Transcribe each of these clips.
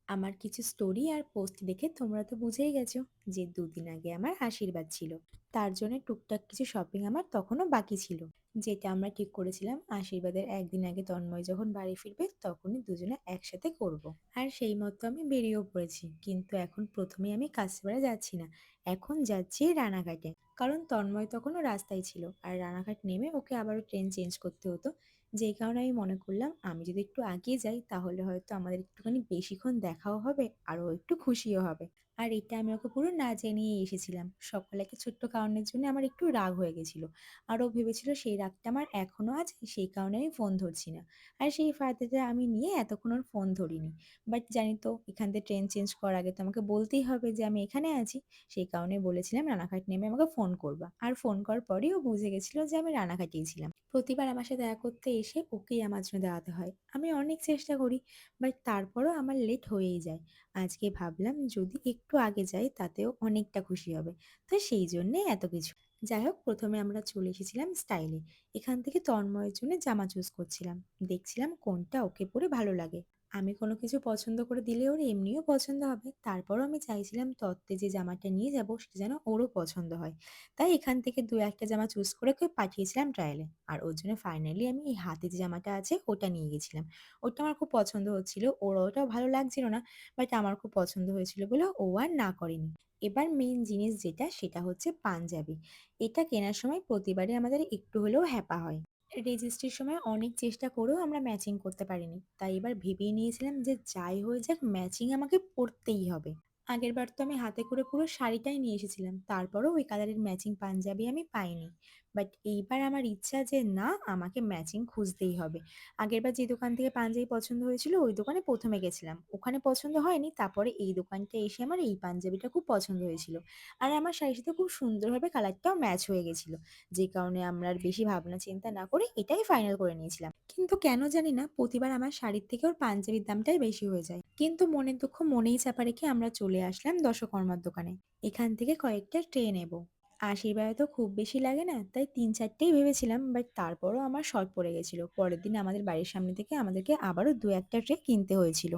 আমার কিছু স্টোরি আর পোস্ট দেখে তোমরা তো বুঝেই গেছো যে 2 দিন আগে আমার আশীর্বাদ ছিল। তার জন্য টুকটাক কিছু শপিং আমার তখনও বাকি ছিল, যেটা আমরা ঠিক করেছিলাম আশীর্বাদের একদিন আগে তন্ময় যখন বাড়ি ফিরবে তখনই দুজনে একসাথে করব। আর সেই মতো আমি বেরিয়েও পড়েছি, কিন্তু এখন প্রথমেই আমি কাছড়া যাচ্ছি না, এখন যাচ্ছি রানাঘাটে। কারণ তন্ময় তখনও রাস্তায় ছিল আর রানাঘাট নেমে ওকে আবারও ট্রেন চেঞ্জ করতে হতো। যেই কারণে আমি মনে করলাম আমি যদি একটু আগিয়ে যাই তাহলে হয়তো আমাদের একটুখানি বেশিক্ষণ দেখাও হবে আর ও একটু খুশিও হবে। আর এটা আমি ওকে পুরো না জানিয়েই এসেছিলাম। সকালে একটা ছোট্ট কারণের জন্য আমার একটু রাগ হয়ে গেছিল। আর ও ভেবেছিল সেই রাগটা আমার এখনো আছে, সেই কারণে আমি ফোন ধরছি না। আর সেই ফায়দাটা আমি নিয়ে এতক্ষণ ওর ফোন ধরিনি। বাট জানি তো এখান থেকে ট্রেন চেঞ্জ করার আগে তো আমাকে বলতেই হবে যে আমি এখানে আছি। সেই কারণে বলেছিলাম রানাঘাট নেমে আমাকে ফোন করবা। আর ফোন করার পরেই ও বুঝে গেছিল যে আমি রানাঘাটেই ছিলাম। প্রতিবার আমার সাথে দেখা করতে এসে ওকেই আমার জন্য দাঁড়াতে হয়। আমি অনেক চেষ্টা করি, বাট তারপরও আমার লেট হয়েই যায়। আজকে ভাবলাম যদি একটু আগে যাই তাতেও অনেকটা খুশি হবে। তো সেই জন্যে এত কিছু। যাই হোক, প্রথমে আমরা চলে এসেছিলাম স্টাইলে। এখান থেকে তন্ময়ের জন্য জামা চুজ করছিলাম। দেখছিলাম কোনটা ওকে পরে ভালো লাগে। আমি কোনো কিছু পছন্দ করে দিলে ওর এমনিও পছন্দ হবে। তারপরও আমি চাইছিলাম তত্ত্বে যে জামাটা নিয়ে যাব সেটা যেন ওরও পছন্দ হয়। তাই এখান থেকে ২-১ টা জামা চুজ করে ওকে পাঠিয়েছিলাম ট্রায়ালে। আর ওর জন্য ফাইনালি আমি এই হাতে যে জামাটা আছে ওটা নিয়ে গেছিলাম। ওটা আমার খুব পছন্দ হচ্ছিল। ওর ওটাও ভালো লাগছিল না। বাট আমার খুব পছন্দ হয়েছিল বলে ও আর না করেনি। এবার মেইন জিনিস যেটা সেটা হচ্ছে পাঞ্জাবি। এটা কেনার সময় প্রতিবারই আমাদের একটু হলেও হ্যাপা হয়। রেজিস্ট্রির সময় অনেক চেষ্টা করেও আমরা ম্যাচিং করতে পারিনি। তাই এবার ভেবেই নিয়েছিলাম যে যাই হয়ে যাক ম্যাচিং আমাকে পড়তেই হবে। আগেরবার তো আমি হাতে করে পুরো শাড়িটাই নিয়ে এসেছিলাম। তারপরেও ওই কালারের ম্যাচিং পাঞ্জাবি আমি পাইনি। বাট এইবার আমার ইচ্ছা যে না, আমাকে ম্যাচিং খুঁজতেই হবে। আগেরবার যে দোকান থেকে পাঞ্জাবি পছন্দ হয়েছিল ওই দোকানে ১ম এ গেছিলাম। ওখানে পছন্দ হয়নি। তারপরে এই দোকানটায় এসে আমার এই পাঞ্জাবিটা খুব পছন্দ হয়েছিল। আর আমার শাড়ির সাথে খুব সুন্দরভাবে কালারটাও ম্যাচ হয়ে গেছিল। যে কারণে আমরা আর বেশি ভাবনা চিন্তা না করে এটাই ফাইনাল করে নিয়েছিলাম। কিন্তু কেন জানি না প্রতিবার আমার শাড়ির থেকে ওর পাঞ্জাবির দামটাই বেশি হয়ে যায়। কিন্তু মনের দুঃখ মনেই চাপা রেখে আমরা চলে আসলাম দশকর্মার দোকানে। এখান থেকে কয়েকটা ট্রে নেব। আশীর্বাদে তো খুব বেশি লাগে না, তাই ৩-৪টেই ভেবেছিলাম, বাট তারপরও আমার শর্ট পড়ে গেছিল। পরের দিন আমাদের বাড়ির সামনে থেকে আমাদেরকে আবারও ২-১ টা ট্রে কিনতে হয়েছিল।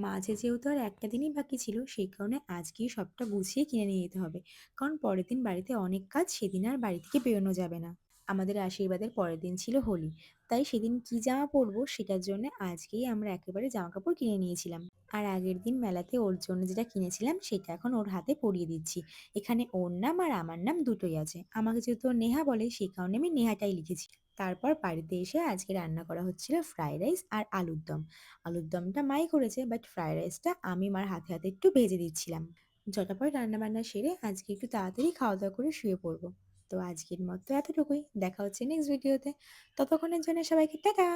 মাঝে যেহেতু আর একটা দিনই বাকি ছিল সেই কারণে আজকেই সবটা গুছিয়ে কিনে নিয়ে যেতে হবে। কারণ পরের দিন বাড়িতে অনেক কাজ, সেদিন আর বাড়ি থেকে বেরোনো যাবে না। আমাদের আশীর্বাদের পরের দিন ছিল হোলি। তাই সেদিন কি জামা পরবো সেটার জন্য আজকেই আমরা একেবারে জামাকাপড় কিনে নিয়েছিলাম। আর আগের দিন মেলাতে ওর জন্য যেটা কিনেছিলাম সেটা এখন ওর হাতে পরিয়ে দিচ্ছি। এখানে ওর নাম আর আমার নাম দুটোই আছে। আমাকে যেহেতু ও নেহা বলে সেই কারণে আমি নেহাটাই লিখেছি। তারপর বাড়িতে এসে আজকে রান্না করা হচ্ছিল ফ্রাইড রাইস আর আলুর দম। আলুর দমটা মাই করেছে, বাট ফ্রাইড রাইসটা আমি মার হাতে হাতে একটু ভেজে দিচ্ছিলাম। ঝটাপট রান্নাবান্না সেরে আজকে একটু তাড়াতাড়ি খাওয়া দাওয়া করে শুয়ে পড়বো। তো আজকের মতো এতটুকুই। দেখা হচ্ছে নেক্সট ভিডিওতে। ততক্ষণের জন্য সবাইকে টাটা।